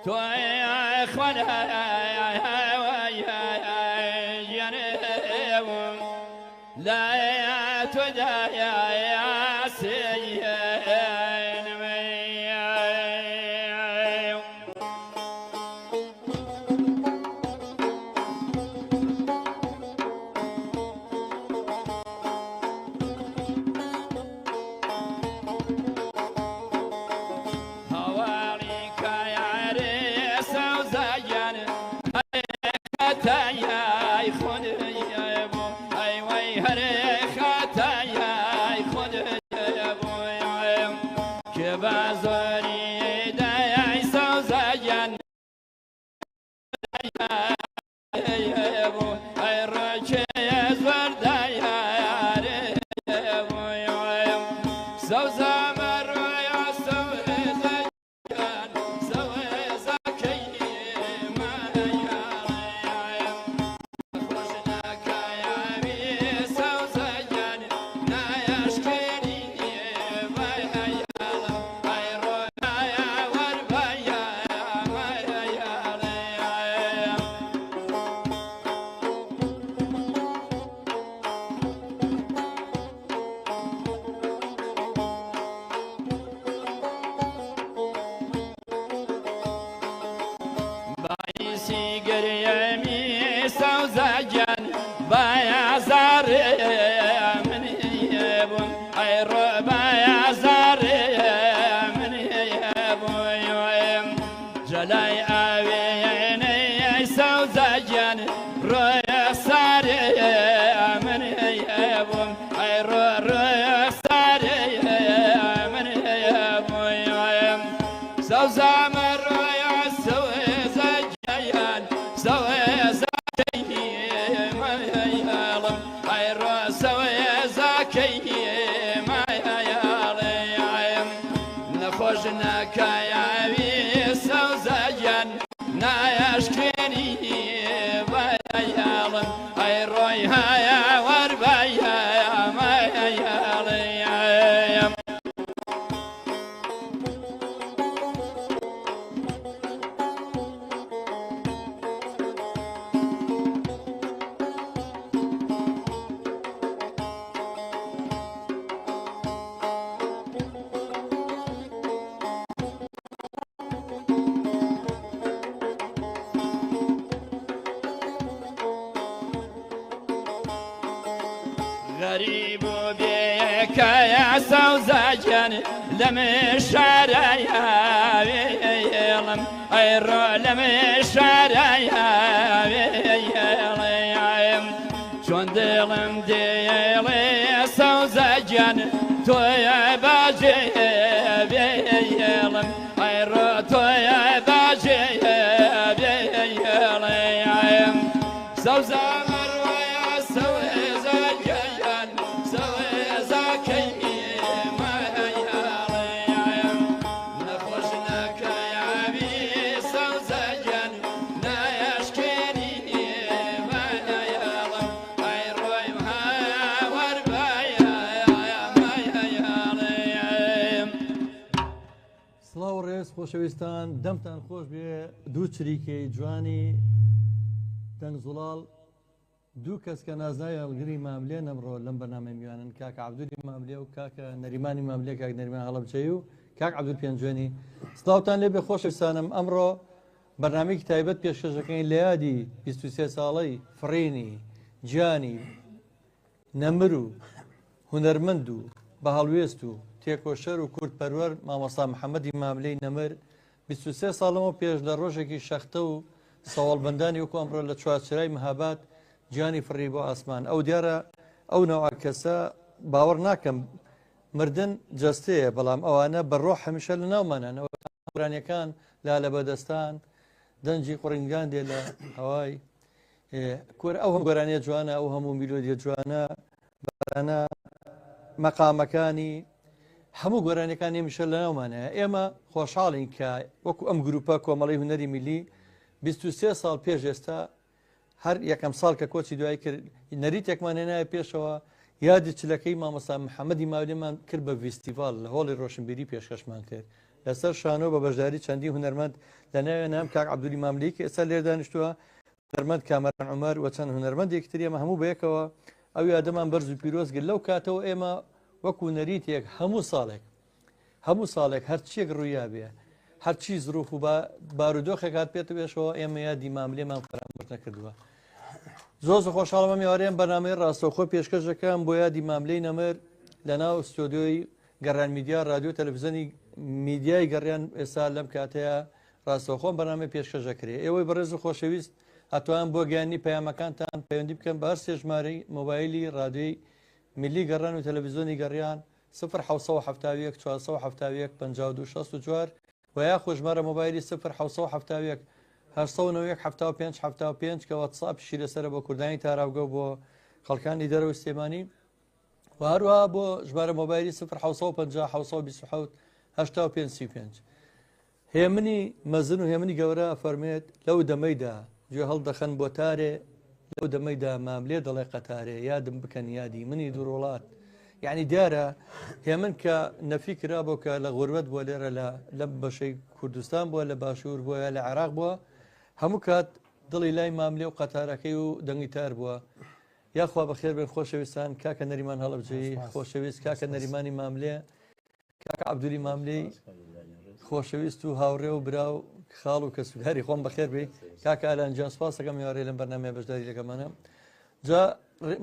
توي خوانا لا تدايا يا سيد غريب بك يا سوزاجان لم الشرايا بيلم ايرو لم الشرايا بيلم شون دلم ديلي سوزاجان تويا باجي بيلم ايرو تويا باجي بيلم سوزاجان خۆشەویستان دەمتان خۆش بێ دوو چریکەی جوانی دەنگزوڵاڵ دوو کەس کە نازناوی هەڵگری ماملێن ئەمڕۆ لەم بەرنامەی میوانن کاکە عەبدولی ماملێ و کاکە نەریمانی ماملێ کاک نەریمان هەڵەبجەی و کاک عەبدول پێنجوێنی سڵاوتان لێ بێ خۆشەویستانم ئەمڕۆ بەرنامەیەکی تایبەت پێشکەشەکەین لە یادی 23 ساڵەی فڕینی گیانی نەمر و هونەرمەند و بە هەڵوێست و تێکۆشەر و کورتپەروەر مامۆستا محەممەدی ماملەی نەمر 23 ساڵەوە پێش لە ڕۆژێکی شەختە و سەواڵبندانی وەکو ئەمڕۆ لە چوارچرای مەهاباد گیانی فڕی بۆ ئاسمان ئەو دیارە ئەو نەوە کەسە باوەڕ ناکەم مردن جەستەیە بەڵام ئەوانە بەڕۆح هەمیشە لە ناومانانەوە قورانیەکان لا لە بەدەستان دەنجی قوڕنگان دێ لە هەوای ئەو هەم گۆرانیە جوانە ئەو هەموو میلۆدیە جوانە بەرانە مەقامەکانی هەموو گۆرانەکان هێمیشە لە ناومانەیە ئێمە خۆشحاڵین کە وەکو ئەم گروپە کۆمەڵی هونەری میلی 23 ساڵ پێش ئێستا هەر یەکەم ساڵ کە کۆچی دوای کرد نەریتێکمان هێنایە پێشەوە یادی چلەکەی مامۆستا محەممەدی ماولێمان کرد بە فیستیڤال لە هۆڵی ڕۆشنبیری پێشکەشمان کرد لەسەر شانۆ بە بەشداری چەندی هونەرمەند لەناوێ نام کاک عەبدولی ماملەی کە ئێستا لێر دانیشتووە، هونەرمەند کامەران عومەر و چەند هونەرمەندێکی ئێمە هەموو بەیەکەوە ئەو یادەمان بەرز و پیرۆزگرت لەو کاتەوە ئێمە وەکو نەریتێک هەموو ساڵێک هەرچیەک ڕوویا بێ هەرچی زروف و بارودۆخێک هات پێێتە بێشەوە ئێمە یادی ماملێمان فەرامۆش نەکردووە. زۆر خۆشحاڵم میوارەیەم بەنامەی ڕاستەوخۆ پێشکەش دەکەم بۆ یادی ماملەی نەمر لە ناو ستۆدیۆی گەڕان میدیا رادیۆ تەلەڤیزیۆنی میدیای گەڕیان ئێستا لەم کاتەیە ڕاستەوخۆم بەنامەی پێشکەش دەکرێت. ئێوەی بەڕێز و خۆشەویست هاتوان بۆ گەیاندنی پەیامەکانتان پەیوەندی بکەن بە هەر سێ ژمارەی مۆبایلی رادیۆی میلی گەڕان و تەلەڤیزیۆنی گەڕیان 1970 471 52 64 و یاخۆ ژمارە مۆبایلی 1970 1970 کە واتساپشی لەسەرە بۆ کوردانی تاراوگە بۆ خەڵکانی دەرەوە سلێمانی و هەروەها بۆ ژمارە مۆبایلی 1950 85 هێمنی مەزن و هێمنی گەورە فەرمێت لەو دەمەیدا گوێ هەڵدەخەن بۆ تارێ لەو دەمەیدا ماملێ دەڵێ قەتارێ یادم بکەن یادی منی دووڕۆڵات. یعنی دیارە هێمن کە نەفی کرا بۆ کە لە غوربەت بۆ لێرە لە بەشەی کوردستان بووە لە باشوور بووە لە عێراق بووە هەموو کات دڵی لای ماملێ و قەتارەکەی و دەنگی تار بووە. یاخوا بەخێر بن خۆشەویستان کاکە نەریمان هەڵەبجەیی خۆشەویست کاکە نەریمانی ماملێ کاکە عەبدولی ماملەی خۆشەویست و هاوڕێ و برا و خاڵ و کەسوگاری خۆم بەخێر بێ کاکە ئالانجان سپاس دەکەم میوارەی لەم بەرنامەیە بەشداری لەگەمانە. جا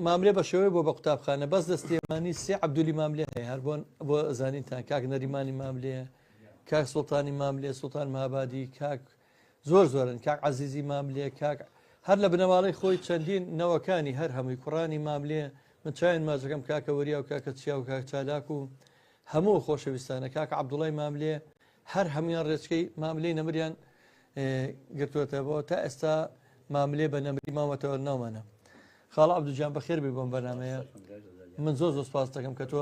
ماملێ بە شێوەیە بۆ بە قوتابخانە بەس دەستێمانی سێ عەبدولی ماملێ هەیە هەر بۆ زانینتان کاک نەریمانی ماملێ کاک سوڵتانی ماملێ سوڵتان مابادی کاک زۆرن کاک عەزیزی ماملێ کاک هەر لە بنەماڵی خۆی چەندین نەوەکانی هەر هەمووی کوڕانی ماملێ من چاوین ماجەکەم کاکە وەریا و کاکە چیا و کاک چالاک و هەموو خۆشەویستانە کاکە عەبدوڵای ماملێ هەر هەمویان ڕێچکەی ماملەی نەمریان گرتووەتەوە تا ئێستا ماملێ بە نەمری ماوەتەوە ناومانە. خاڵ عەبدوجان بەخێر بێ بۆم بەرنامەیە من زۆر سپاس دەکەم کە تۆ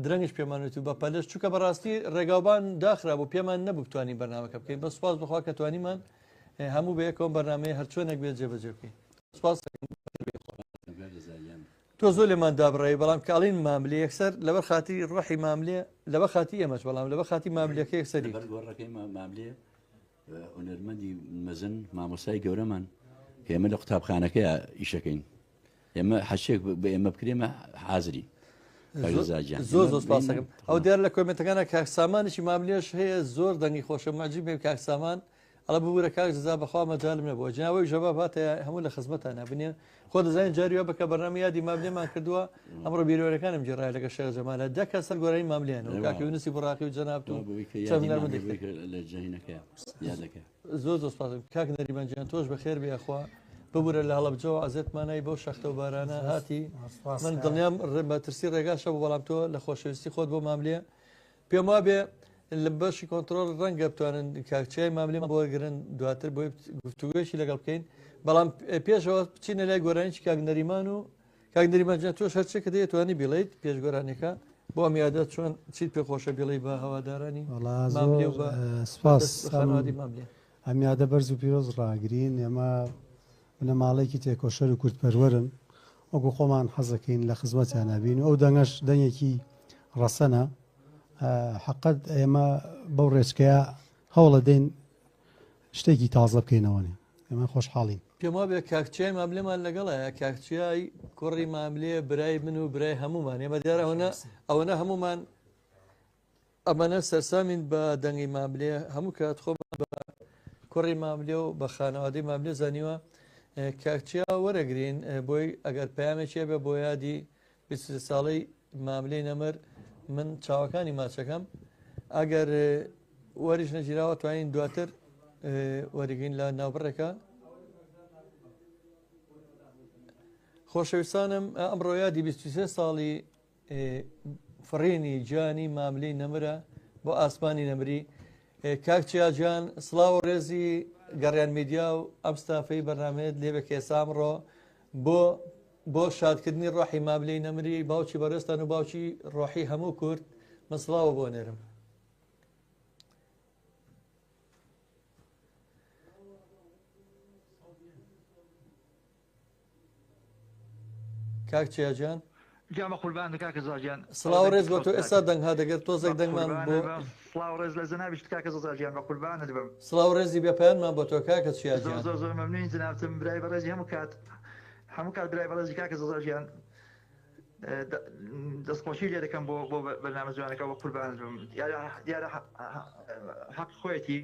درەنگش پێمانێت و بە پەلەش چووکە بەڕاستی ڕێگاوبان داخرا بۆ پێمان نەبوو بتوانین بەرنامەکە بکەین بە سپاس بخوا کە توانیمان هەموو بە یەکەوە بەرنامەیە هەرچۆنێک بێت جێبەجێ بکەین. سپاس تۆ زۆر لێمان دابڕێی بەڵام کاڵین ماملێ یەکسەر لەبەر خاتی ڕۆحی ماملێ لەبەر خاتی ئێمەش بەڵام لەبەر خاتی ماملەکە یەکسەری گۆڕەکەی ماملێ هونەرمەندی مەزن مامۆسای گەورەمان ئێمە لە قوتابخانەکەی ئیشەکەین ئێمە حەشێک بە ئێمە بکرێمە حازری زۆر سپاس دەکەم. ئەو دیار لە کۆمنتەکانە کاک سامانێکی ماملێش هەیە زۆر دەنگی خۆشە ماجی بێ کاک سامان ئەڵە ببوورە کاک جزا بەخوا مەجالم نەبووە جناوەی ژەباب هاتە هەموو لە خزمەتانە بنێ خۆ دەزانین جاریوە بکە بەرنامە یادی ماملێمان کردووە ئەمڕۆ بیرۆرەکانم جێڕای لەگە شێخ جەمالە دەکە سەر گۆرەی ماملێنەوە کاکی یونسی بوڕاقی و جەناب و لە جەهینەکە یادەکە زۆر سپاس کاک نەریمانجیان تۆش بەخێر بێ خوا ببوورە لە هەڵەبجەوە ئازێتمانای بۆ شەختە و بارانە هاتی من دڵنیام بە ترسی ڕێگاشە بۆ بەڵام تۆ لە خۆشەویستی خۆت بۆ ماملێ پێم وا بێ لە بەشی کۆنتترۆل ڕەنگە بتوانن کاکچیای ماملێمە بۆگرن دواتر بۆی گفتوگوێشی لەگەڵ بکەین بەڵام پێشەوە بچینە لای گۆرانیی کاک نەریمان و کاک نەریمانجیان تۆش هەرچێکە دەیەتوانی بیڵیت پێش گۆرانێکە بۆ ئەمیادە چۆن چیت پێ خۆشە بیڵی بە هەوادارانی ماملێ و بە خانوادی ماملێ ئەمیادە بەرز و پیرۆز ڕاگرین ئێمە بنەماڵێکی تێکۆشەر و کورتپەروەرن وەکو خۆمان حەزەکەین لە خزمەتیان نبین و ئەو دەنگەش دەنگێکی ڕەسەنە حقت ئێمە بەو ڕێچکەیە هەوڵە دێن شتێکی تازە بکەینەوەنێ ئێمە خۆشحاڵین. پێم وا بێ کاکچیای ماملێمان لەگەڵایە کاکچیای کوڕی ماملێ برای من و برای هەمومان ئێمە دیارە ئەوەنە هەمومان ئەمەنە سەرسامین بە دەنگی ماملێ هەموو کات خۆمان بە کوڕی ماملێ و بە خانەوادەی ماملێ زانیوە کاکچیا وەرەگرین بۆی ئەگەر پامێکێ بێ بۆ یادی 20 ساڵەی ماملەی نەمر من چاوەکانی ماچەکەم ئەگەر وەریش نەگیراوە توانین دواتر وەرگین لە ناوبڕێکە خۆشەویستانم ئەمڕۆ یادی 23 ساڵی فڕینی جانی ماملەی نەمرە بۆ ئاسمانی نەمری کاکچیاجان سڵاو و ڕێزی گەڕیان میدیا و ئەم ستافەی بەرنامەیەت لێبێ کێسا ئەمڕۆ بۆ شادکردنی ڕۆحی ماملەی نەمری باوکی بەڕێستان و باوکی ڕۆحی هەموو کورد مەسڵاوە بۆ نێرم. کاکچیاجان جامە قوربان کاکە زاجیان سڵاو ڕێز بۆ تۆ ئێستا دەنگها دەگەر تۆزێک دەنگمان بۆ سڵاو ڕێز لە زەنابیشت کاکە زاجیان بە قوربانت بم سڵاو ڕێزی بێپیانمان بۆ تۆ کاکە چیاجیان زۆر مەمنوین جنابتم برای بەڕێزی هەموو کات برای بەڕێزی کاکە زاجیان دەستخۆشی لێ دەکەم بۆ بەرنامە جوانەکە بە قوربانت بم دیارە حەق خۆیەتی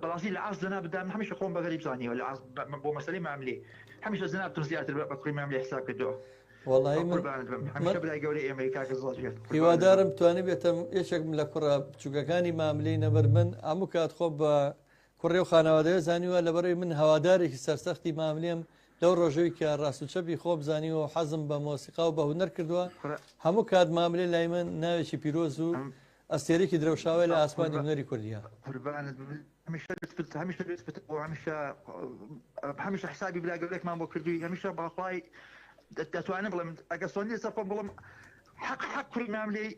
بەڕاستی لە عەز زەناب بدام هەمیشە خۆم بە غەریب زانیوە لە عەز بۆ مەسەلەی ماملەی هەمیشە زەنابتم زیاتر بە کوڕی ماملەی حساب کردووە وەڵاهی هەمیشە برای گەورەی ئێمەی کاکە زاجیان هیوادارم توانێت بێتم یەکێکم لە کوڕە بچووکەکانی ماملەی نەبەر من هەموو کات خۆ بە کوڕێ و خانەوادەیە زانیوە لەبەرەوەی من هەوادارێکی سەرسەختی ماملێم لەو ڕۆژەوەی کە ڕاستوچەپی خۆ بزانیوە و حەزم بە مۆسیقا و بە هونەر کردووە هەموو کات ماملێ لای من ناوێکی پیرۆز و ئەستێرێکی درەوشاوی لە ئاسمانی هونەری کوردیە هەمیشە حسابی برا گەورێکمان بۆ کردووی هەمیشە باخوای دەتوانم بڵم ئەگە سۆنی سەفۆم بڵم حەق کوڕی ماملەی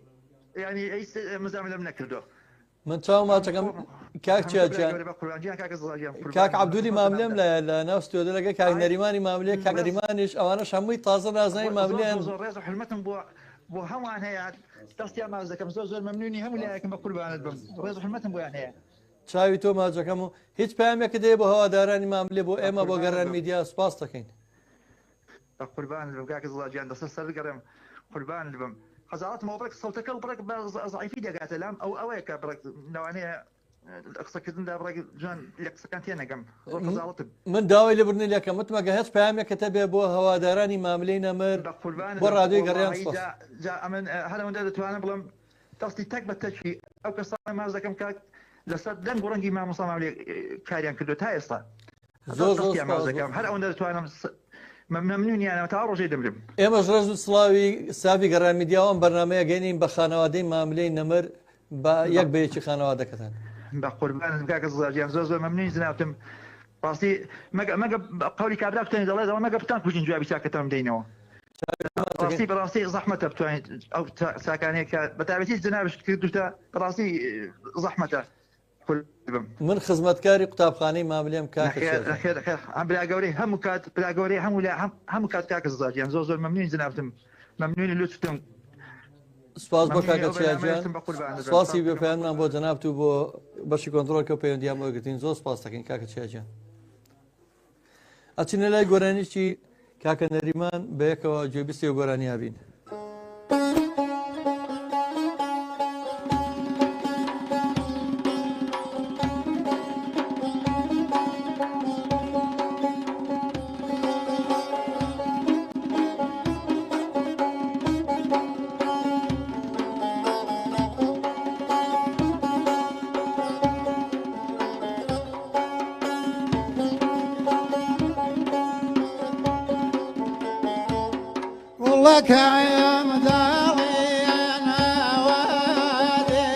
ینی ئەی مزامە لەم نەکردو من چاو ماچەکەم کاک چیاجیان کاک عەبدولی ماملێم لە ناو ستۆدیۆ کاک نەریمانی ماملێ کاک نەریمانیش ئەوانەش هەمووی تازە نازانی ماملێن زۆر ڕێز و حرمەتم بۆ هەمووان هەیە دەستیان ماز دەکەم زۆر مەمنونی هەموو لایەکم بە قوربانت بم ڕێز و حرمەتم بۆیان هەیە چاوی تۆ ماچەکەم و هیچ پامێکە دێ بۆ هەوادارانی ماملێ بۆ ئێمە بۆ گەڕان میدیا سوپاس دەکەین بە قوربانت بم کاکە زڵاجیان دەسەر سەرگەڕم قوربانت بم خەزاڵەتمەوە بڕێک سەوتەکە بڕێک بە زەعیفی دەگاتە لام ئەوەیە کە بڕێک لەوانەیە قسەکردندا بڕێک جوان لە قسەکان تێ نەگەم زۆر خەزاڵەتم من داوای لەبرنی لەکەم متمەگە هەست پامێکە تەبێ بۆ هەوادارانی ماملەی نەمر بۆ ڕادیۆی گەڕیان ئەمن هەرەوەندە دەتوانم بڵم دەستی تەک بە تەچی ئەو کەسانە ماز دەکەم کاک لەسەر دەنگ و ڕەنگی مامۆستا ماملێ کاریان کردو تا ئێستا زۆر ماز دەکەم هەر ئەوەندە دەتوانم مەمنونیانەوە تا ڕۆژەی دەمرم ئێمەش ڕێز و سڵاوی ساوی گەڕان میدیاوە ئەم بەرنامەیە گەینین بە خانەوادەی ماملەی نەمر بە یەک بەیەکی خانەوادەکەتان بە قوربانت کاکە زڵاجیان زۆر مەمنونی جنابتم ڕاستی مەگە قەولی کابرا بتوانێت دەڵێتەوە مەگە بتان کوژین جوابی چاکەتەم دەینەوە بەڕاستی زەحمەتە بتوانیت ئەو چاکانەیە کە بەتابەتی جنابش کردوتە بەڕاستی زەحمەتە من خزمەتکاری قوتابخانەی ماملێم کاکە براگەورەی هەموو کات براگەورەی هەموو کات کاکە زڵاجیان زۆر مەمنونی جنابتم مەمنونی لوتفتم سپاس بۆ کاکە چیاجیان سپاسی بێپیانمان بۆ جەنابت و بۆ بەشی کۆنتڕۆڵکە و پەیوەندیان بۆ گرتین زۆر سپاس دەکەین کاکە چیاجیان ئەچینە لای گۆرانیشی کاکە نەریمان بە یەکەوە گوێبیستی و گۆرانیا بین لك يا مداري انا وادي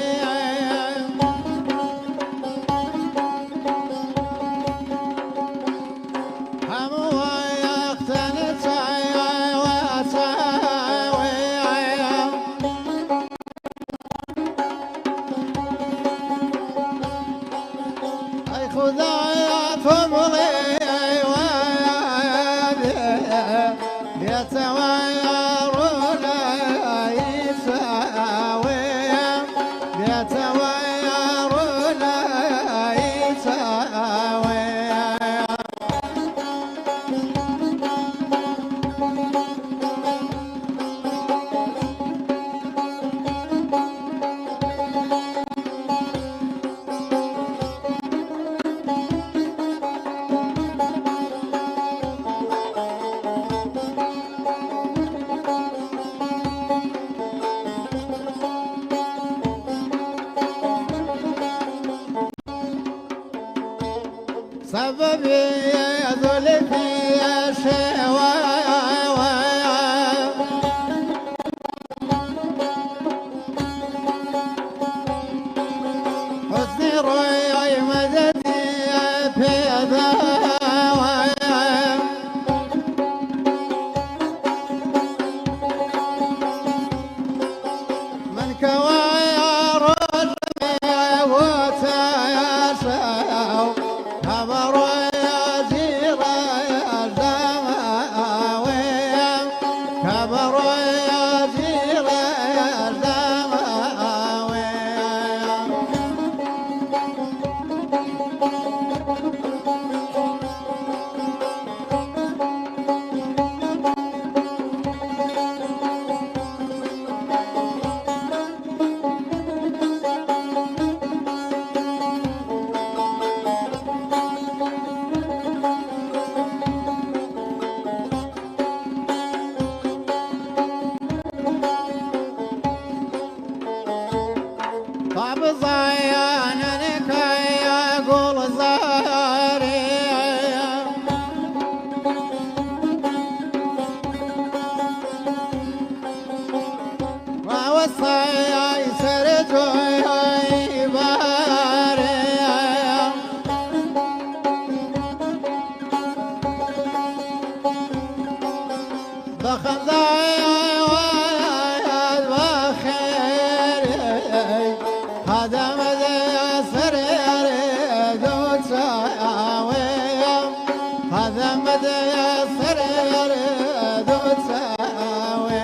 هم ويقتنت واساوي اي خذا فمري سببي ذلفي شوى حسني رؤيا مددي في من كوايا رجلي وتياساو خبر يا زيرة يا زماوي خبر بخزايا بخير هذا مدى سرير دوتساوي هذا مدى سرير دوتساوي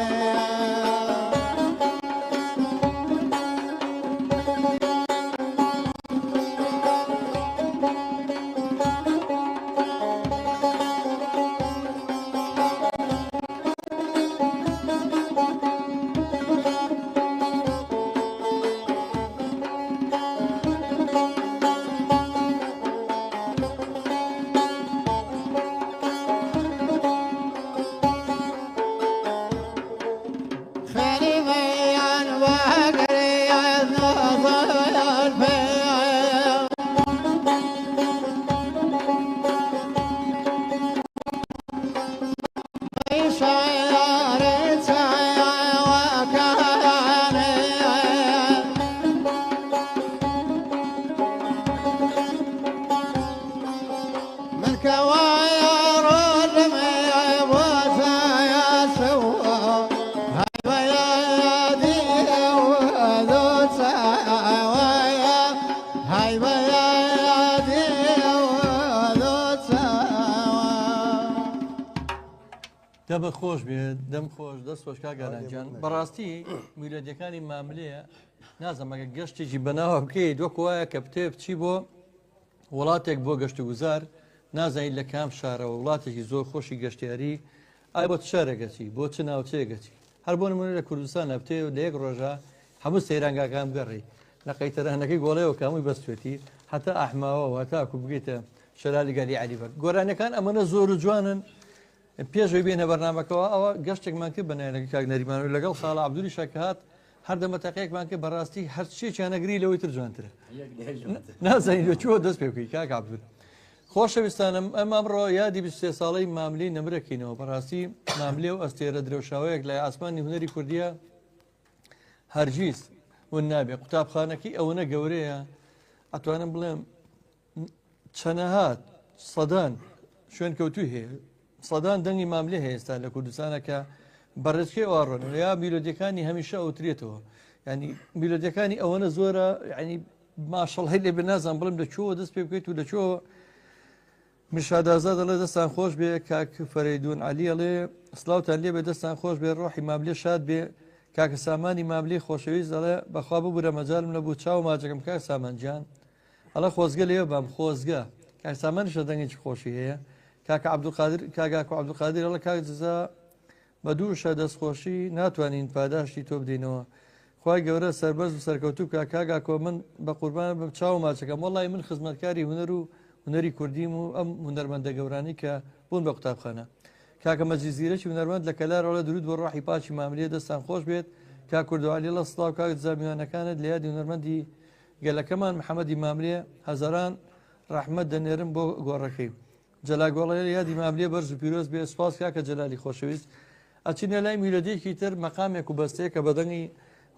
خالي بيان باقري نظر بيان شعرت وكاني من كوايا رجمي وزايا سوا هاي بيادي وذو سوايا هاي بيادي وذو سوا دەمە خۆش بێت دەم خۆش دەست خۆش کاگەرانجان بەڕاستی میلۆدیەکانی ماملەیە نازەمەگە گەشتێکی بەناوە بکەیت وەکو وایە کە بتێ بچی بۆ وڵاتێک بۆ گەشت و گوزار نازانیت لە کام شارەوە وڵاتێکی زۆر خۆشی گەشتیاری ئای بۆ چ شارێگەچی بۆ چ ناوچەیەگەچی هەر بۆ نمونە لە کوردستانە بتێ و لە یەک ڕۆژە هەموو سەیرانگاکان بگەڕی لە قەیتەرانەکەی گۆڵەیەوە کامووی بەستێتی هەتا ئەحماوە هەتاکو بگەیتە شەلالی گەلی عەلیبەر گۆرانەکان ئەمەنە زۆر و جوانن پێشەوەی بێنە بەرنامەکەەوە ئەوە گەشتێکمان کرد بەنایەنەکە کاک نەریمان و لەگەڵ ساڵە عەبدولی شەکەهات هەر دەمەتەقەیەکمان کرد بەڕاستی هەر شتێکیان نەگری لەوەی تر جوانترە نازانین لەکوێوە دەست پێ بکەی کاک عەبدول خۆشەویستانم ئەمە ئەمڕۆ یادی 23 ساڵەی ماملەی نەمرەکەینەوە بەڕاستی ماملێ و ئەستێرە درێوشاوەیەک لای ئاسمانی هونەری کوردیە هەرگیز ون نابێ قوتابخانەکەی ئەوەنە گەورەیە ئەتوانم بڵێم چەنەهات سەدان شوێن کەوتوی هەیە سەدان دەنگی ماملێ هەیە ئێستا لە کوردستانەکە بەڕێزکەی ئاڕۆن یا میلۆدیەکانی هەمیشە ئەوترێتەوە ینی میلۆدیەکانی ئەوەنە زۆرە ینی ماشەڵهی لێ بێ نازان بڵم لەکوێوە دەست پێ بکەیت و لەکوێوە میشادازا دەڵێ دەستان خۆش بێ کاک فەرەیدون عەلی ئەڵێ سڵاوتان لێ بێ دەستان خۆش بێ ڕۆحی ماملێ شاد بێ کاکە سامانی ماملێ خۆشەویست دەڵێ بەخوا ببوورە مەجالم لەبوو چاو ماجەکەم کاک سامانجان ئەڵە خۆزگە لێوە بام خۆزگە کاک سامانیشە دەنگێکی خۆشی هەیە کاکە عەبدولقادر کاکە عەبدولقادر ئەڵە کاک جزا بە دووشە دەستخۆشی ناتوانین پاداشتی تۆ بدەینەوە خوای گەورە سەربەرز و سەرکەوتوو کاکۆ من بە قوربان بم چاو ماچەکەم وەڵی من خزمەتکاری هونەر و هونەری کوردیم و ئەم هونەرمەندە گەورانی کە بوون بە قوتابخانە کاکە مەجلیزیرەکی هونەرمەند لە کەلارەوە درود بۆ ڕۆحی پاچی ماملێ دەستان خۆش بێت کا کوردوالی لە سڵاو کاک زامیوانەکانت لە یادی هونەرمەندی گەلەکەمان محەممەدی ماملێ هەزاران ڕەحمەت دەنێرم بۆ گۆڕەکەی جەلاگۆڵی یادی ماملێ بەرز و پیرۆز بێ سپاس کاکە جەلالی خۆشەویست ئەچینە لای میلۆدیەکی تر مەقامێک و بەستەیە کە بەدەنگی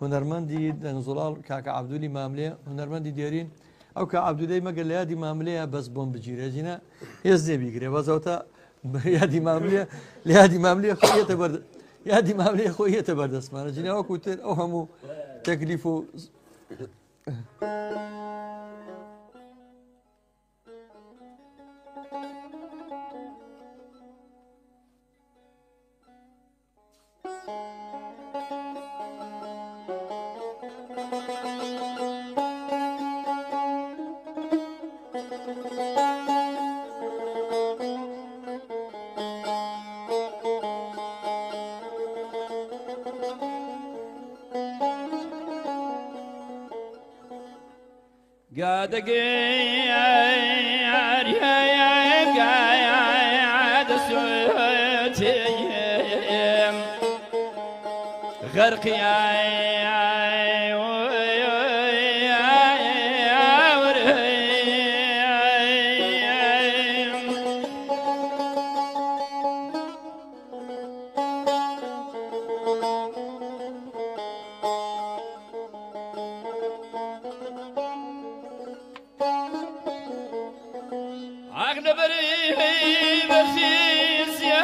هونەرمەندی دەنگزوڵاڵ کاکە عەبدولی ماملێ هونەرمەندی دێرین ئەو کە عەبدولەی مەگەر لە یادی ماملەیە بەس بۆم بگیرێ جینە هێز نێبیگرێ بەزەوتە یادی ماملێ لە یادی ماملێ خۆیەتە بەر یادی ماملێ خۆیەتە بەردەستمانە جینە وەکو تر ئەو هەموو تەکلیف و غرقي عقل بري بخيس يا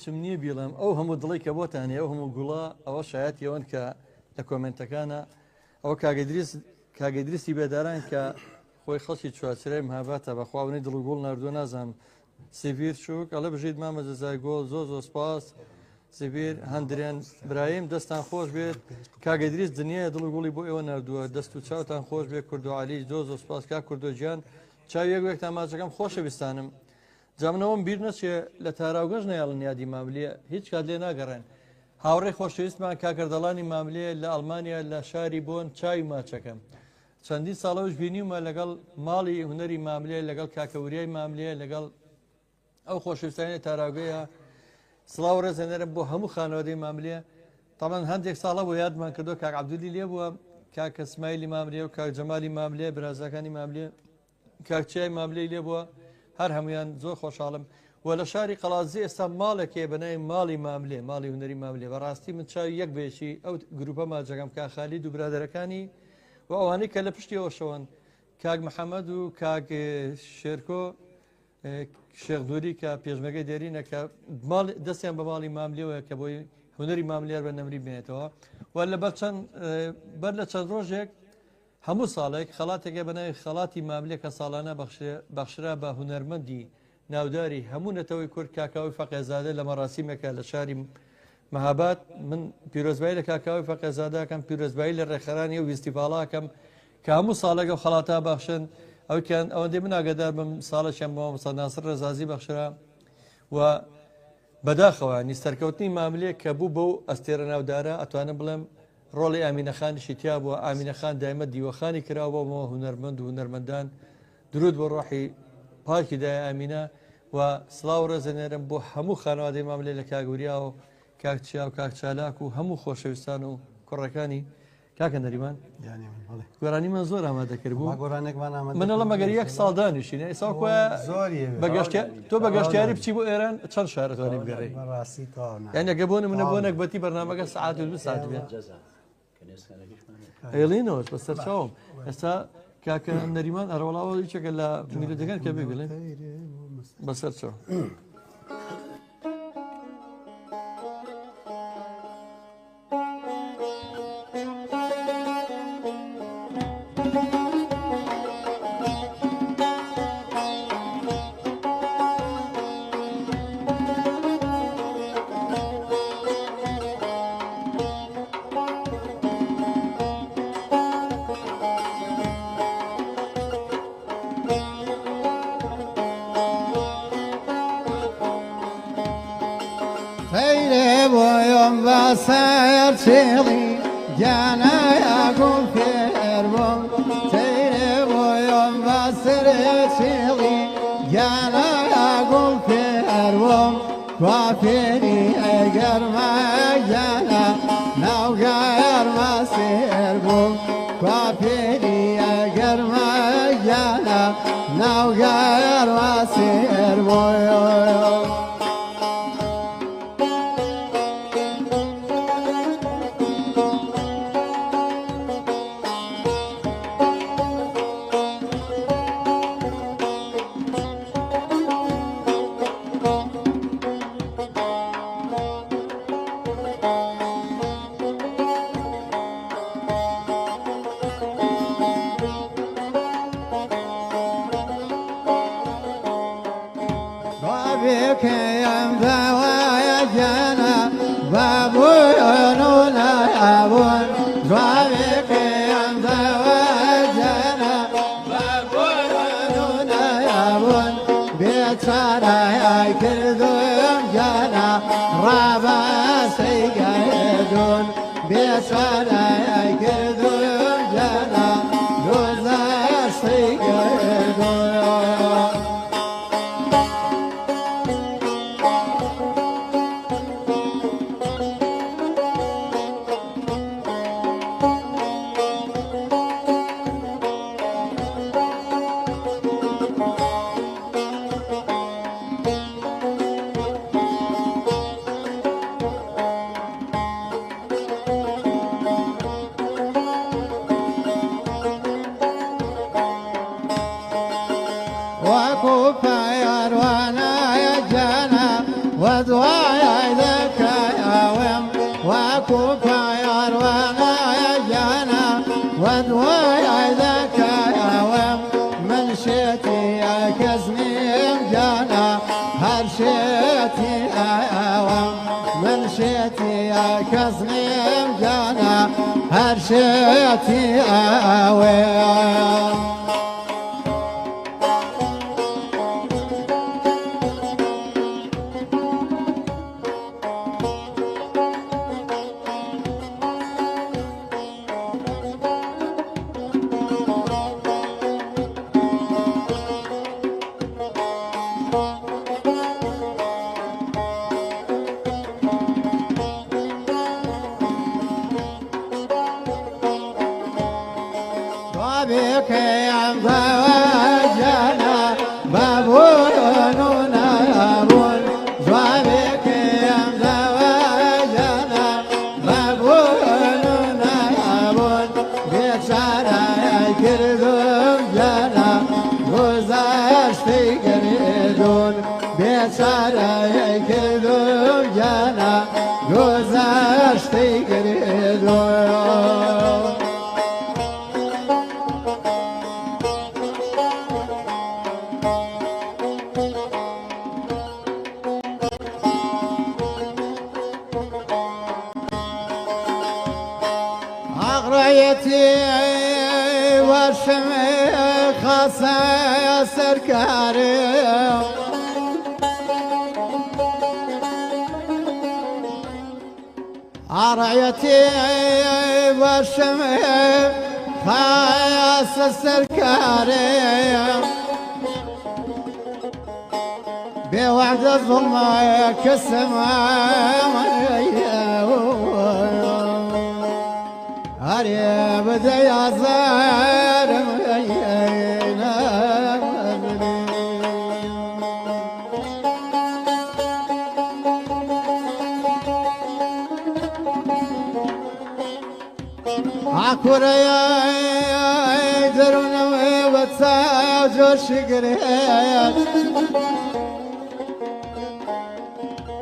هیچم نییە بیڵم ئەو هەموو دڵی کە بۆتانێ ئەو هەموو گوڵا ئەوە شایەتی ئەوەن کە لە کۆمنتەکانە ئەوە کاگەدرستی بێداران کە خۆی خەڵکی چوارچرای مهاباتە بەخواونەی دڵ و گوڵ نردووە نازانم سیڤیر چووک ئەڵە بژیت مامە جەزای گۆڵ زۆ زۆ سپاس سیڤیر هەندریان برایم دەستان خۆش بێت کاگەدریس دنیای دڵ و گوڵی بۆ ئێوە نردووە دەست و چاوتان خۆش بێت کورد و عالی زۆ زۆ سپاس کا کورد و گیان چاویەک وەک تاماچەکەم خۆشەویستانم جامنەوەم بیر نەچێ لە تاراوگەژ نەیاڵن یادی ماملێ هیچ کات لێ ناگەڕێن هاوڕێ خۆشەویستمان کاکردەڵانی ماملێ لە ئەڵمانیا لە شاری بۆن چاوی ماچەکەم چەندین ساڵەوەش بینیومە لەگەڵ ماڵی هوەری ماملێ لەگەڵ کاکەوریای ماملێ لەگەڵ ئەو خۆشەویستانی تاراوگەیە سڵاو ڕێزێنەرم بۆ هەموو خانەوەدەی ماملێ تاڵان هەندێک ساڵە بۆ یادمان کردو کاک عەبدولی لێ بووە کاک ئەسمایلی ماملێ و کاک جەمالی ماملێ برازەکانی ماملێ کاکچیای ماملەی لێ بووە هەر هەمویان زۆر خۆشحاڵم و لە شاری قەڵازی ئێستا ماڵێکێ بەناوی ماڵی ماملێ ماڵی هوەری ماملێ بەڕاستی من چاوی یەک بێشی ئەو گروپە ماجەکەم کا خالید و برادەرەکانی و ئەوانەی کە لە پشتی ئەوشەوەن کاک محەممەد و کاک شێرکۆ شێخدووری کە پێشمەگەی دێرینە کە دەستیان بە ماڵی ماملێەوە کە بۆی هوەری ماملێر بە نەمری بێنێتەوە و لە بەر لە چەند ڕۆژێک هەموو ساڵێک خەڵاتێکە بەناوی خەڵاتی ماملێ کە ساڵانە بەخشرا بە هونەرمەندی ناوداری هەموو نەتەوەی کورد کاکاوی فەقێزادە لە مەراسیمێکە لە شاری مەهاباد من پیرۆزبایی لە کاکاوی فەقێزادەکەم پیرۆزبایی لە ڕێخەرانی و ویستیڤاڵاکەم کە هەموو ساڵێکە خەڵاتە بەخشن ئەوکیان ئەوەندەی من ئاگدار بم ساڵێکیان بۆ مەسەد ناسر ڕێزازی بەخشرا و بەداخەوە نیستەرکەوتنی ماملێ کە بوو بەو ئەستێرە ناودارە ئەتوانم بڵێم ڕۆڵی ئامینەخانیشی تیا بووە ئامینەخان دایمە دیوەخانی کراوەوە هونەرمەند و هونەرمەندان درود بۆ ڕۆحی پاکی دای ئامینە و سڵاو ڕێزێنێرم بۆ هەموو خانەوادەی ماملێ لە کاگوریا و کاکچیا و کاکچالاک و هەموو خۆشەویستان و کوڕەکانی کاکە نەریمان گۆرانی من زۆر ئامادەکرد بوو منەڵە مەگەر یەک ساڵ دانیشینە ئێسا تۆ بە گەشتیاری بچی بۆ ئێران چەند شارەتوانی بگەڕی یانەگە بۆن منە بۆ نەکبەتی بەرنامەکە سعات و 2 ساعت بێت ئێڵینەوەش بە سەرچاوم ئێستا کاکە نەریمان ئەرەوەڵاوە هیچێکە لە میلودەکان کە بگوڵێن بەسەرچەوە خير بويوم بصير شيلي جانا يقول خير بوم خير بويوم بصير شيلي جانا يقول خير بوم وافيني اجر ما جانا لو غير ما سير بوم وافيني اجر ما جانا لو غير ما سير بوم بك يا مذاوى جانا بابو ينونا يابون بك يا مذاوى جانا بابو ينونا يابون بيتشارا يا كردون جانا رابا سيقايدون بيتشارا يا كردون جانا روزا سيقايدون وكوفا يروانا يا جانا ودوايا ذاك يا ويم وكوفا يروانا يا جانا ودوايا ذاك يا ويم من شيتي يا كزنيم جانا هرشيتي يا ويم من شيتي يا كزنيم جانا هرشيتي يا ويم بك يا مزواجنا بابونا يابون بك يا مزواجنا بابونا يابون بيتشارا يا كردون جانا وزاش في قريدون بيتشارا يا كردون جانا وزاش في قريدون أغريتي والشمي خاصة يا سركاري أغريتي والشمي خاصة سركاري بوعد الظلمة كالسماء هريا بدا يا زار مغينا عكور يا درون وبتسا جوش قريت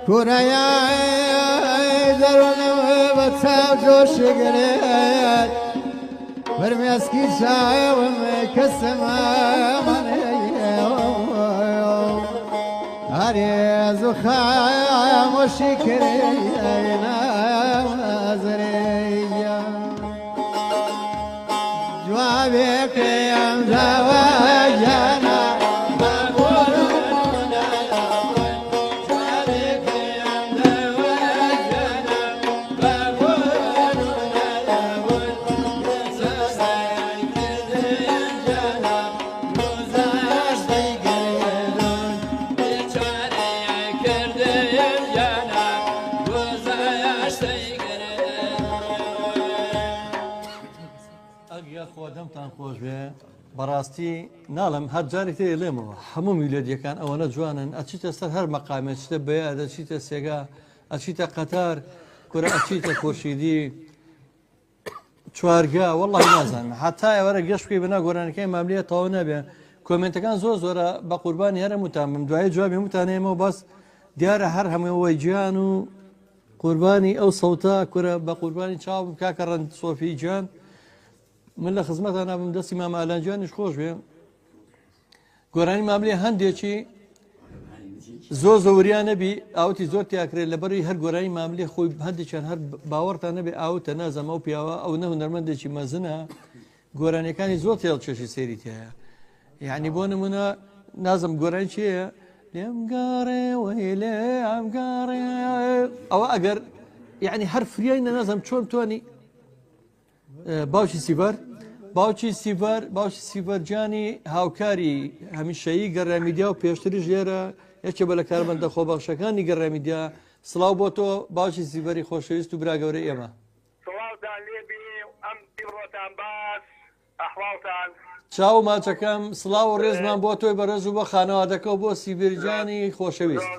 كوريا درون وبتسا جوش قريت برميسكي شاي ومكسما هريا زخا مشكرينا مزريا جوابك يا مزواجنا بابونا جوابك يا مزواجنا خۆ دەمتان خۆش بێ بەڕاستی ناڵم هەر جارێک تێ لێمەوە هەموو میلۆدیەکان ئەوەنە جوانن ئەچیتە سەر هەر مەقامێت چتە بەیە دەچیتە سێگا ئەچیتە قەتار کورە ئەچیتە خۆشیدی چوارگا وەڵی نازانم حتا ئێوەرە گەشت بکەی بنا گۆرانەکەی ماملەیە تەواو نەبێ کۆمنتەکان زۆر زۆرە بە قوربانی هەرە وتان من دوای جوابی وتانێمەوە بەس دیارە هەر هەمووەوەی گیان و قوربانی ئەو سەوتا کورە بە قوربانی چاو کاکە ڕەند سۆفی گیان من لە خزمەتان نابم دەستی مامە ئالانجیانیش خۆش بێ گۆرانی ماملێ هەندێکی زۆر زەوریان نەبی ئاوتی زۆر تیاکرێت لەبەری هەر گۆرانی ماملێ خۆی هەندێکیان هەر باوەڕتان نەبێ ئاوتە نازەمە و پیاوە ئەو نەهونەرمەندێکی مەزنە گۆرانەکانی زۆر تێڵ چێشی سێری تایە یعنی بۆ نمونە نازم گۆرانی چیە لێم گارێ وەی لێ ئەم گارێ ئەوە ئەگەر یعنی هەر فریای نەنازم چۆن توانی باوکی سیڤەر باوکی سیڤەرجانی هاوکاری هەمیشەیی گەڕامیدیا و پێشتریش لێرە یەکێ بە لە کارمەندە خۆبەخشەکانی گەڕامیدیا سڵاو بۆ تۆ باوکی سیڤەری خۆشەویست و براگەورەی ئێمە سڵاوتان لێبێ ئەم پیرۆتان باش ئەحواڵتان چاو ماچەکەم سڵاو و ڕێزمان بۆ تۆی بەڕێز و بە خانەوادەکە و بۆ سیڤەرجانی خۆشەویست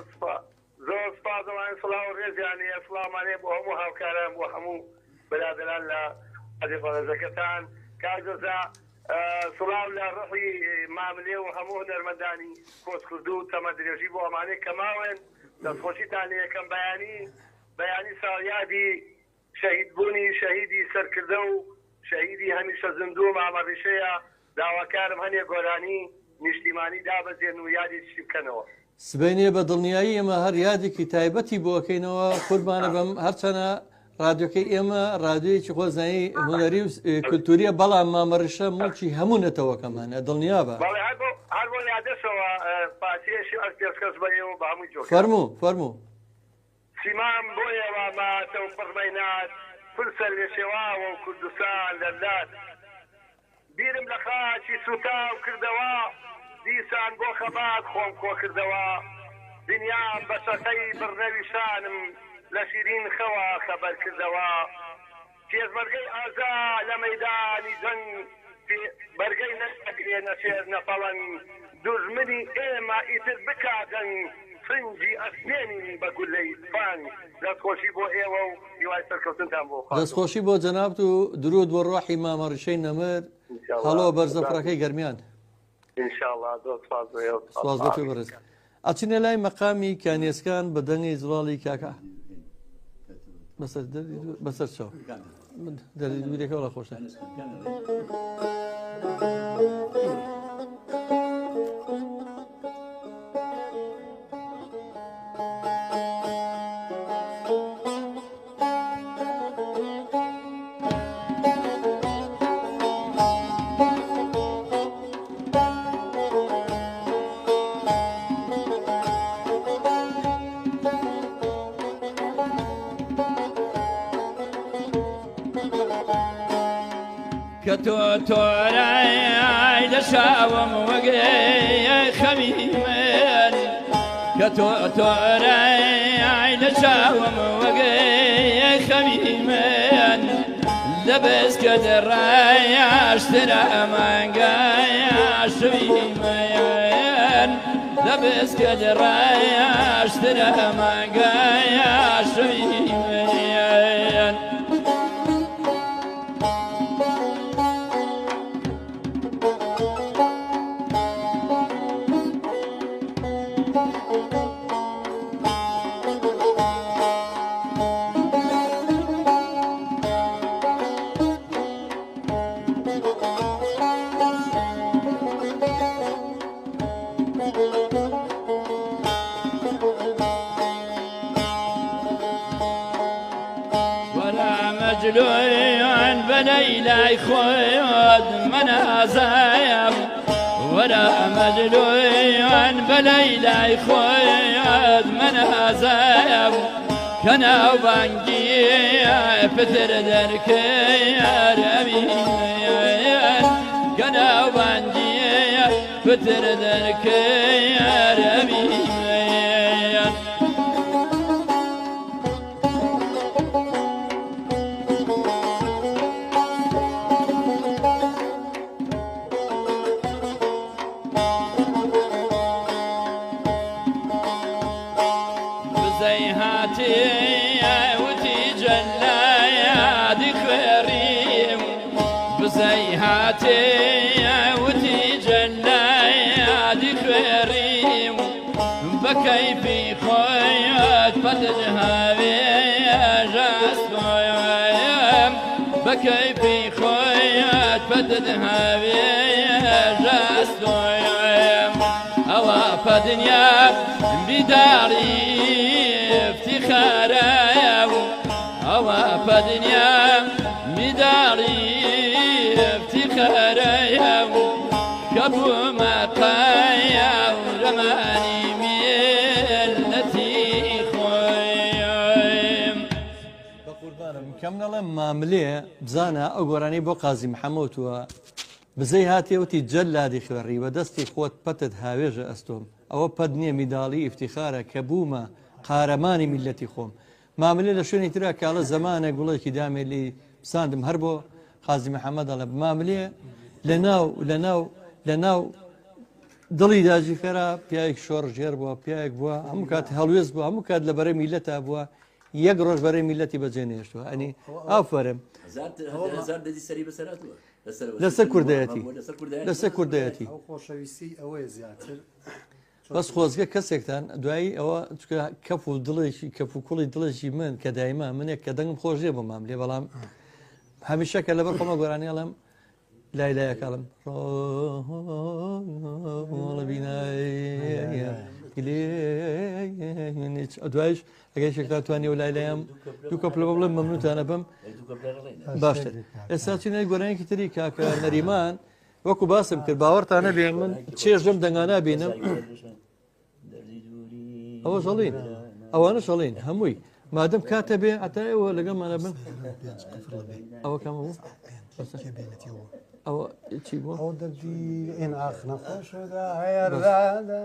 زۆر سپاسمان سڵاو و ڕێزیانی ئەسڵامانێ بۆ هەموو هاوکاران بۆ هەموو بەرادەران لە ئەدەفەرەزەکەتان کاجۆزا سڵاو لە ڕحی ماملێ و هەموو هونەرمەندانی کۆچکردو و تەمە درێژی بۆ ئەمانەی کەماوێن دەستخۆشیتان لە یەکەم بەیانی ساڵیادی شەهیدبوونی شەهیدی سەرکردە و شەهیدی هەمیشە زیندوو مامەڕیشەیە داواکارم هەنێ گۆرانی نیشتیمانی دابەزێن و یادی چی بکەنەوە سبەینێ بە دڵنیایی ئێمە هەر یادێکی تایبەتی بۆکەینەوە قوربانە بەم هەرچەنە رادیۆکەی ئێمە رادیۆیەکی خۆزایی هوەری و کولتوریە بەڵام مامەڕیشە مڵکی هەموو نەتەوەکەمانە دڵنیا بە هەر بۆ یادەشەوە پاسیێشی ئەس پێشکەس بەیەوە بە هەمووی جۆ فەرموو سیمان بۆیەوە ماتە و پڕمەینات فرسە لێ شێواوە و کوردستان لەلات بیرم لە خاچی سوتاو کردەوە دیسان بۆ خەبات خۆم کۆ کردەوە دنیام بە شەقەی بڕنەوی شانم لە شیرین خەوە خەبەر کردەوە تێزبەرگەی ئازا لە مەیدانی جەنگ بەرگەی نەشتەکرێ نەشێر نەفەڵەن دوژمنی ئێمە ئیتر بکاتن سنجی ئەسمێنین بە گولەی فان دەستخۆشی بۆ ئێوە و هیوای سەرکەوتنتان بۆ دەستخۆشی بۆ جەنابت و درود بۆ ڕۆحی مامەڕیشەی نەمر هەڵۆ بەرزەفڕەکەی گەرمیان سواز بۆ تۆ بەڕێز ئەچینە لای مەقامی کانێسکان بە دەنگی زڵاڵی کاکە بەسەر چاو دەریێکەوە لە خۆشە كتوتوري لشاوم وقي خميمين كتوتوري لشاوم وقي خميمين لبس كدر اشترى مانقايا شميمين لبس كدر اشترى مانقايا شميمين مجلوين بليلى خود منازايم ولا مجلوين بليلى خود منازايم كنا بانجي فتر دركي يا رمين كنا بانجي فتر دركي يا رمين بزيهاتي وتجلى ذكري بزيهاتي وتجلى ذكري بكيفي خويت فتجهابي جاسويم بكيفي خويت فتجهابي جاسويم أوا فدنيا بداري افتخارا أوا فدنيا بداري افتخارا كبو ما قايا ورماني ملتي خويم بقربانم كم نڵێم ماملێ بزانە ئەو گۆرانەی بۆ قازی محەممەوتووە بزەی هاتێوتی جەلادی خوێڕی بە دەستی خۆت پەتت هاوێژە ئەستۆم ئەوە پەت نییە میداڵی ئیفتیخارە کە بوومە قارەمانی میلەتی خۆم ماملێ لە شوێنی ترا کاڵە زەمانە گوڵێکی دامێلی بساندم هەر بۆ قازی محەممەد دەڵێ ماملێ لە ناو دڵی داژی خێرا پیاەک شۆڕ ژێر بووە پیاەک بووە هەموو کات هەڵوێز بووە هەموو کات لە بەرەی میلەتا بووە یەک ڕۆژ بەرەی میلەتی بەجێنێشتووە ئەنی ئافرم لەسەر کوردایەتی لەسەر کوردایەتی خۆشەویستی ئەوەیە زیاتر بەس خۆزگە کەسێکتان دوایی ئەوە کەف و دڵێکی کەف و کوڵی دڵێکی من کە دایما منێک کە دەنگم خۆشێ بۆ مام لێ بەڵام هەمیشەکە لەبەر خۆمە گۆرانیاڵم لای لایەکەڵم دوایش ئەگەی شێکتا توانی و لای لایم دوو کەپلە بڵێم مەمنوتانە بم باشتر ئێستا چینای گۆرانێکی تری کاکە نەریمان وەکو باسم کرد باوەڕتانە بێ من چێژ لەم دەنگانە بینم ئەوە شەڵین ئەوانە شەڵین هەمووی مادەم کاتە بێ ئەتا ئێوە لەگەڵمانە بن ئەوە کەمە بوو ئەوە چی بوو ئەو دەردی ئێن ئاخ نەخۆشدا هەیەڕادا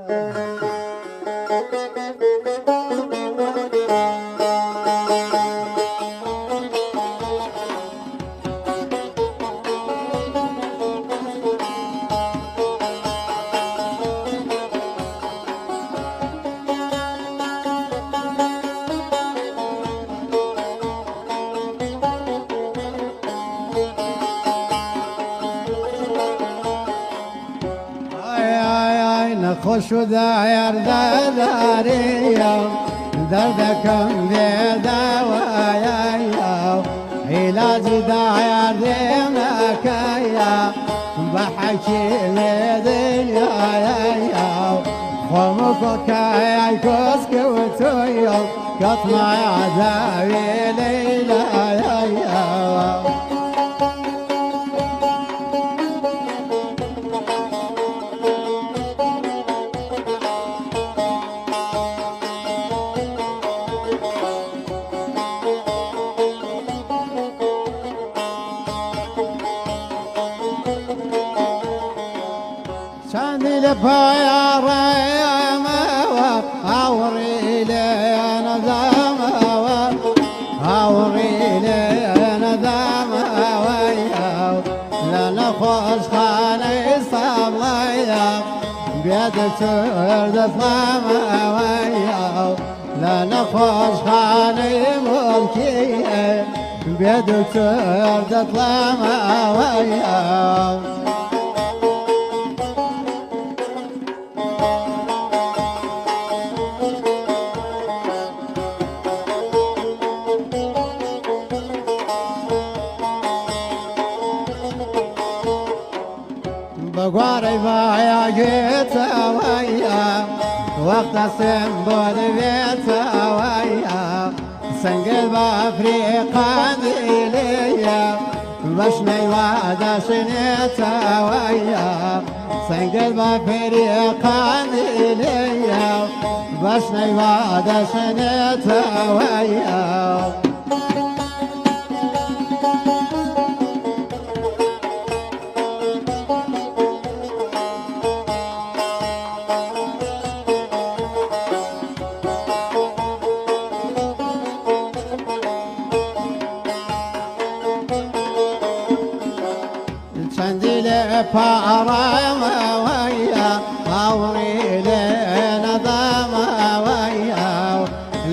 خوشو دایر داریم دردکم بیدوایم علاج دایر دمکیم بحکیم دنیایم خمکو کای کس کوتویم کتما عذابی لیلایم پایا رایم آوری لنظام آوری لنظام لنا خوش خانه سامایم بیاد چرد اسلام لنا خوش خانه ملکیه بیاد چرد اسلام بگواری بایا گیتا ویا وقت سنبود بیتا ویا سنگل با افریقان دیلیا بشنی وادشنیتا ویا سنگل با افریقان دیلیا بشنی وادشنیتا ویا پارم ویا آوری لنظام ویا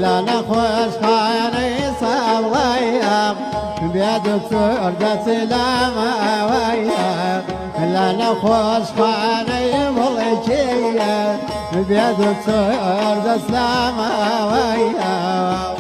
لنا دكتور دسلامة ويا لا نخوش خاني ملكية بيا دكتور دسلامة ويا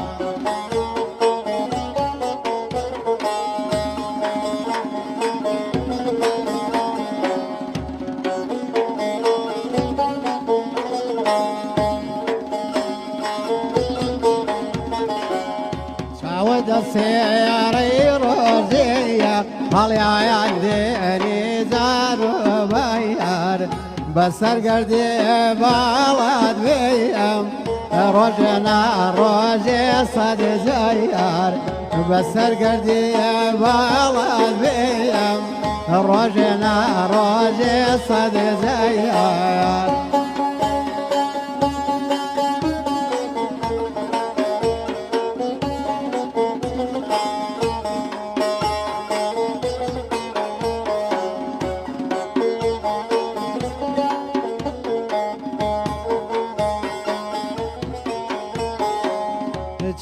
السيارة روزية هاليا عندي زار بيار بس القردي بالد بيام رجنا روزي صد زيار بس القردي بالد بيام رجنا روزي صد زيار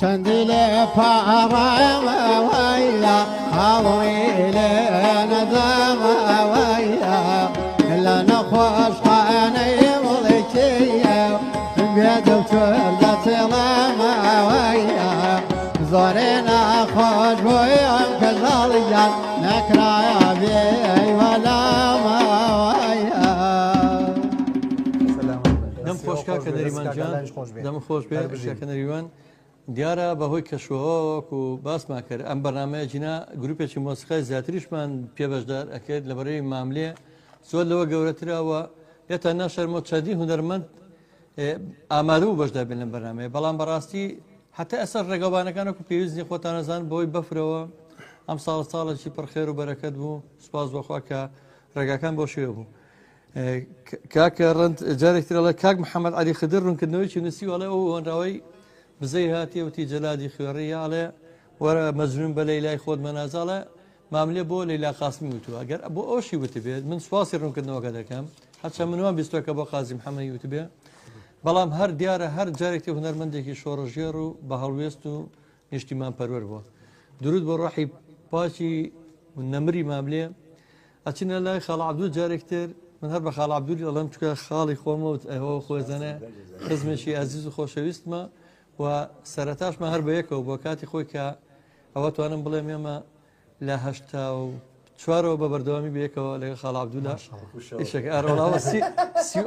چندیل پارم ویا هاویل ندم ویا لنا خوش خانه ملکیه بیا دکتر دسلام ویا زارنا خوش بویم کزالیان نکرایا بی ولا ویا دەم خۆشکا کە نەریمانجان دەم خۆش بێ شەکە نەریوان دیارە بەهۆی کەشوهۆک و باسمان کرد ئەم بەرنامەیە جینا گروپێکی مۆسیقای زیاتریشمان پێبەشدار ئەکرد لەبەرەوەی ماملێ زۆر لەوە گەورەترەوە هێتا ناشەرمۆ چەندی هونەرمەند ئامادە بوو بەشدار بێن لەم بەرنامەیە بەڵام بەڕاستی حتا ئەسەر ڕێگەوانەکانەکو پێویستنی خۆتانەزان بەوەی بەفرەوە ئەم ساڵێکی پڕخێر و بەرەکەت بوو سوپاس بەخوا کە ڕێگاکان بۆ شوێ بوو کاکە ڕەند جارێکترەڵە کاک محەممەد علی خدر ڕوونکردنەوەیکی نووسی وڵێ ئەو هۆنراوەی بزەی هاتیەوتی جەلادی خوێڕیاڵێ وەرە مەزنون بە لەیلای خۆت مەنازاڵە ماملێ بۆ لەیلا قاسمی وتووە ئەگەر بۆ ئەوشی وت بێت من سواسی ڕوونکردنەوەکە دەکەم هەرچە منوان بیستۆکە بۆ قازی محەممەدی وت بێ بەڵام هەر دیارە هەر جارێکی هونەرمەندێکی شۆڕژێر و بە هەڵوێست و نیشتیمان پەروەر بووە درود بۆ ڕەحی پاچی نەمری ماملێ ئەچینە لای خاڵ عەبدوول جارێکتر من هەر بە خاڵ عەبدوولی ئەڵێم چکە خاڵی خۆمەوت ئەوە خۆزانە خزمێکی ئازیز و خۆشەویستمە و سەرەتاشمە هەر بە یەکەوە بۆ کاتی خۆی کە ئەوە توانم بڵێم ئێمە لە هەشتا و چوارەوە بە بەردەوامی بەیەکەوە لەگە خاڵ عەبدوولا ئیشەکە ئارۆڵاوە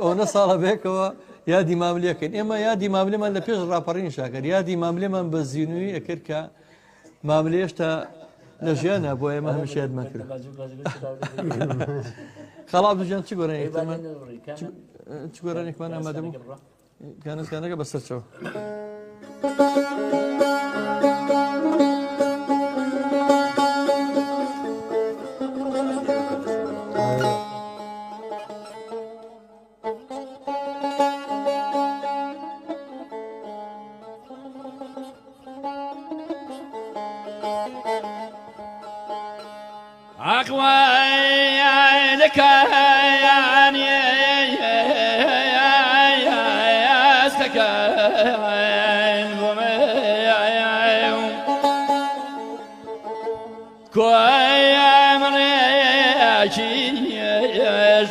ئەوە ساڵە بەیەکەوە یادی ماملەکەین ئێمە یادی ماملێمان لە پێش ڕاپەڕینی شاکرد یادی ماملێمان بە زیینوی ئەکرد کە ماملێ هێشتا لە ژیانە بۆ ئێمە هەمیشە یادمان کرد خاڵ عەبدووجان چ گۆرانێکمان چ گۆرانێکمان ئامادە بوو کانەکە بەسەرچەوە عقوالك يعني كوي مريشيس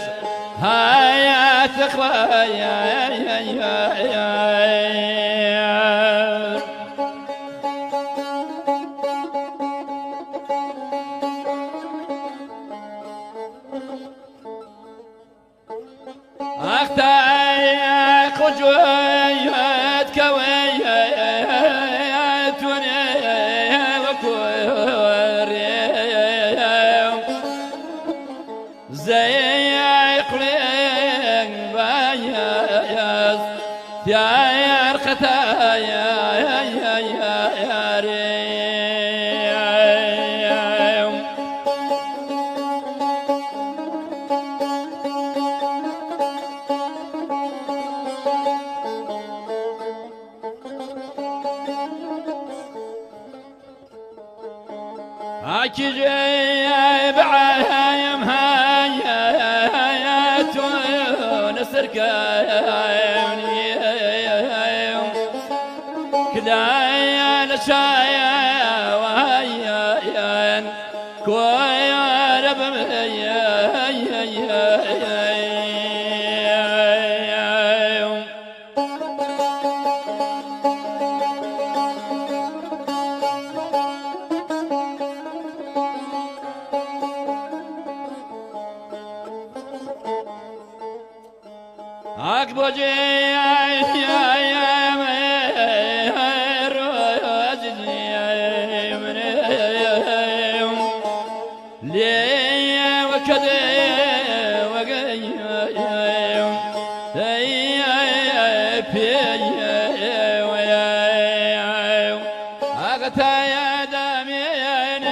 هاي تخويا أختي خجويت كويت وكوري زي قليل بايز يا رختايا يا ريم هاكي جايب عايم هايات ونسرك كدايا نشايا وهايا وقتها يا دامين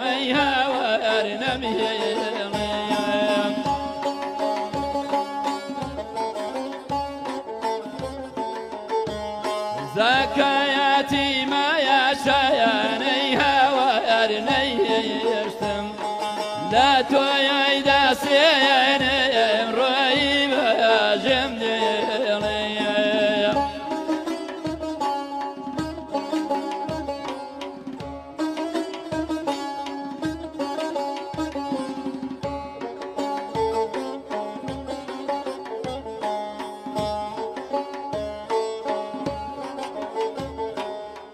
ميها ورنمي زكاياتي ما يشيانيها ورنيشتم لا تويدا سين ريب جمدي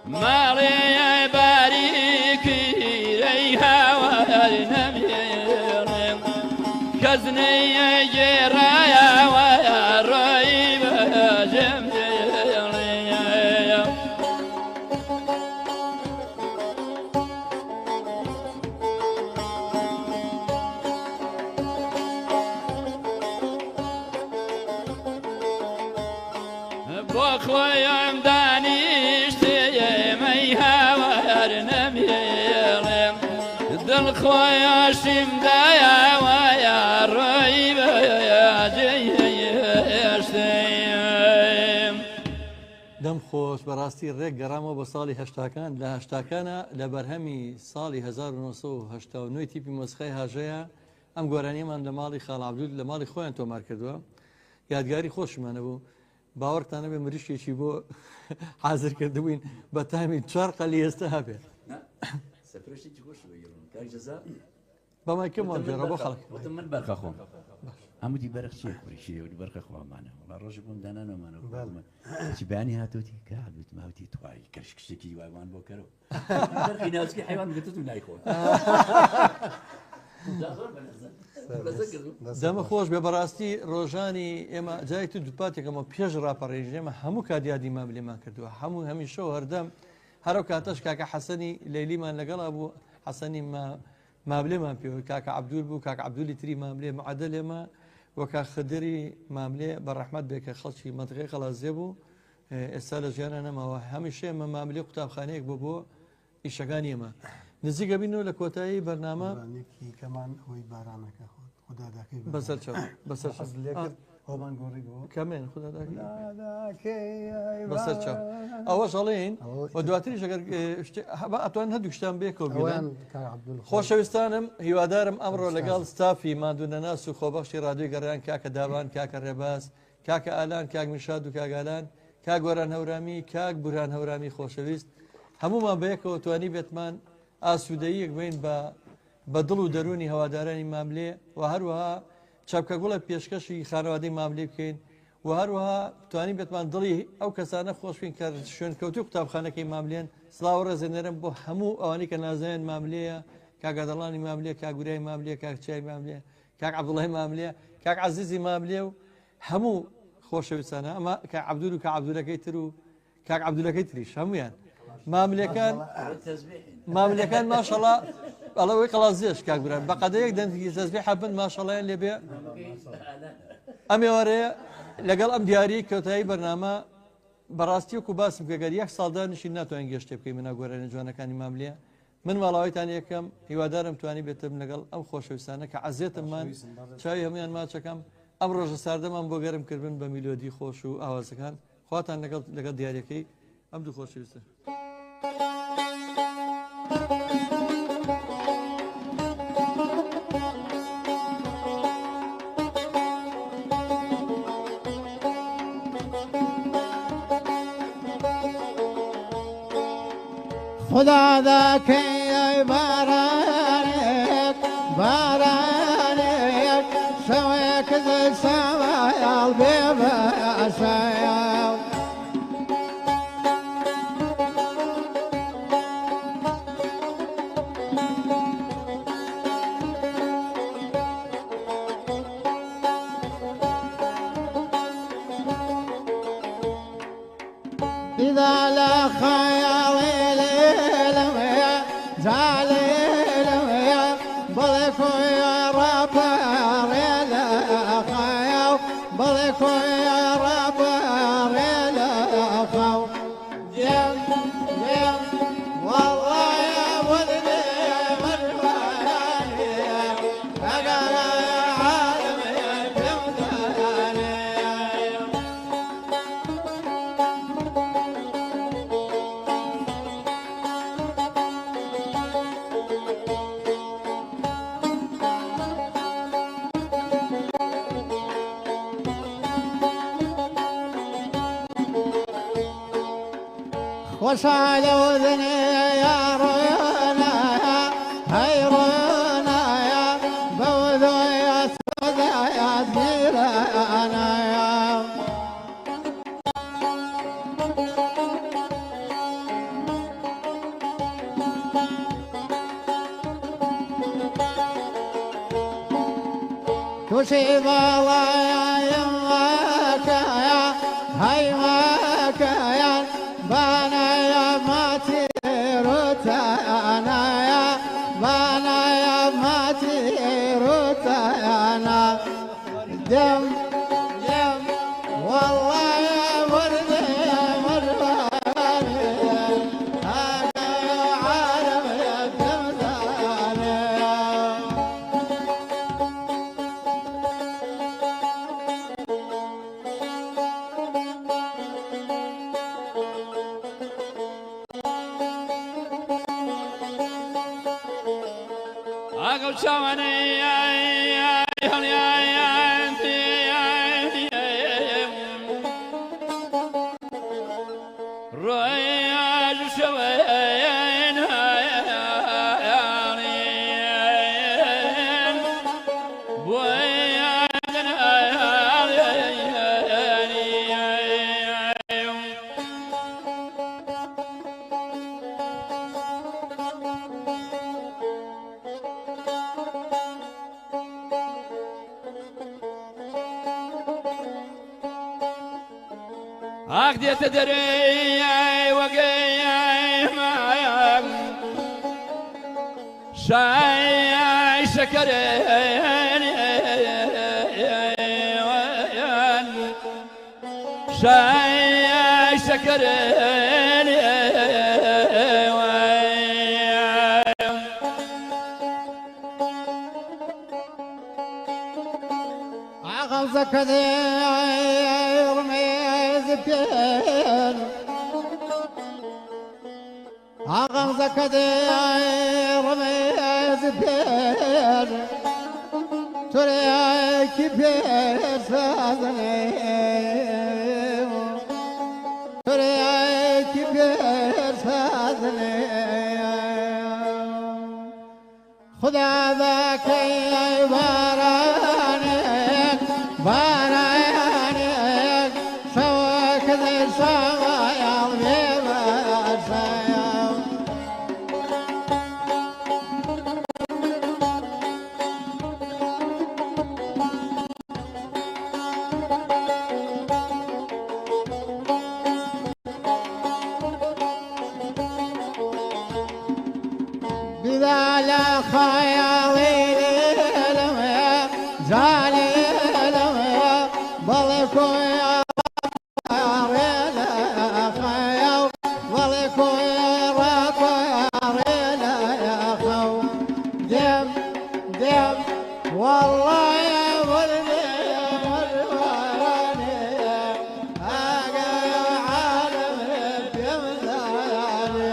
مالي باريكي ليها ورنمي كزني جرايا ويا ريب جمدي بخويا مدانيشتي ميها ورنمي دل خويا شمدايا ويا ريب يا جيشتي دەم خۆش بەڕاستی ڕێک گەڕامەوە بە ساڵی هەشتاکان لە هەشتاکانە لە بەرهەمی ساڵی 1970 تیپی مۆسیقای هاژەیە ئەم گۆرانیەمان لە ماڵی خاڵ عەبدول لە ماڵی خۆیان تۆمار کردووە یادگاری خۆشمانە بوو باوەڕتانە بێ مریشێکی بۆ حازر کردبووین بە تامی 4 قەلی ئێستا هەبێت بەمای کەمەوەجێڕە بۆ خەڵک من بەرخە خۆم هەمووی بەرەخچی کوریشی بەرخە خۆمانە وڵا ڕۆژ بووم دانانەمانەوە چی بەیانی هاتوتی کە هەبووت ماوتی توای کەشکشتێکی وایوان بۆ کەرەوە ناوچکی حیوان گەتت و نایخۆ دەمە خۆش بێ بەڕاستی ڕۆژانی ئێمە جایەتی دووپاتێکەمە پێش ڕاپەڕێژ ئێمە هەموو کادیادی ماملێمان کردووە هەموو هەمیشەوە هەردەم هەرو کاتەش کاکە حەسەنی لەیلیمان لەگەڵا بوو حەسەنی ماملێمان پێوە کاکە عەبدول بوو کاکە عەبدولی تری ماملێ معەدەل ئێمە وەکا خدری ماملێ بەڕەحمەت بێ کە خەڵکی مەنتقەی قەڵازێ بوو ئێستا لە ژیانە نەماوە هەمیشە ئێمە ماملێ قوتابخانەیەک بوو بۆ ئیشەکانی ئێمە نزیکە بینەوە لە کۆتایی بەرنامە کەمان ئەوەی بارانەکە خودداداکەی بەسەر بەسەر ئەومان گۆڕی بۆ کەمێن بەسەر چاو ئەوەش ئەڵێن و دواتریش ئەگەر ئەتوان هەردوو شتان بێکەوە بێنن خۆشەویستانم هیوادارم ئەمڕۆ لەگەڵ ستافی مادوونەناس و خۆبەخشی ڕادیۆی گەڕیان کاکە داوان کاکە ڕێباز کاکە ئالان کاک میشاد و کاگالان کاک گۆران هەورامی کاک بوران هەورامی خۆشەویست هەمومان بەیەکەوە توانی بێتمان ئاسوودەیەک بین بە دڵ و دەرونی هەوادارانی ماملێ و هەروەها چاپکە گوڵە پێشکەشی خانەوادەی ماملێ بکەین و هەروەها توانی بێتمان دڵی ئەو کەسانە خۆشبین کە شوێنکەوتی قوتابخانەکەی ماملێن سڵاو ڕێزێنەرم بۆ هەموو ئەوانی کە نازانێن ماملەیە کاگادەڵانی ماملێ کاگورای ماملێ کاکچای ماملێ کاک عەبدوڵڵای ماملێ کاک عەزیزی ماملێ و هەموو خۆشەویستانە ئەمە کە عەبدول و کە عەبدولەکەی تر و کاک عەبدولەکەی تریش هەمویان ماملەکان ماشەڵڵا ئەڵەوەی قەڵازیێش کاکبران بە قەدەیەک دەنگی تەزبیح حەبن ماشەڵڵایان لێبێ ئەم ێوارەیە لەگەڵ ئەم دیاری کەوتایی بەرنامە بەڕاستی وەکو باسم کەگەر یەک ساڵدار نشین ناتوانین گەشتێ بکەین منە گۆرانە جوانەکانی ماملەیە من ماڵاوایتان یەکەم هیوادارم توانی بێتم لەگەڵ ئەم خۆشەویستانە کە عەزیێتممان چاوی هەمویان ماچەکەم ئەم ڕۆژە ساردەمان بۆ گەرمکردن بە میلۆدی خۆش و ئاوازەکان خواتان لەگەڵ دیارەکەی ئەم دوو خۆشەویستە خدا ذاكي بارانك بارانك سويك ذي السمايا البيبة سيا إذا لا خيالي وشالوا ذنيا رينا هاي رينا بوذو يا سودا يا ديرانا يا تصيب الله يا يمك يا هاي ماك يا بانا يا ماتي روتانا يا بانا يا ماتي روتانا دم دم والله يا وردي مراني هذا يا عالم يا دمداني عقب شواني يا رياج شوين عقدي تدري وقي ما شاي شكرين شاي شكرين عغزك ذي زبين عغمزك دير زبين تريك بير سازني تريك بير سازني خدا ذاك بارانك بارانك سواك ذي سوايا بيبا سايا بذا خيالي للميا زالي للميا بلكو يا رينا خيال بلكو يا رينا يا خو دم دم والله يا ولدي يا ولدي هاجا يا عالم بيمداني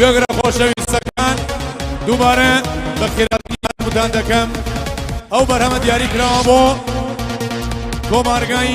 گوێگرە خۆشەویستەکان دووبارە بە خێراتیان دەکەم ئەو بەرهەمە دیاری کراوە بۆ کۆمارگای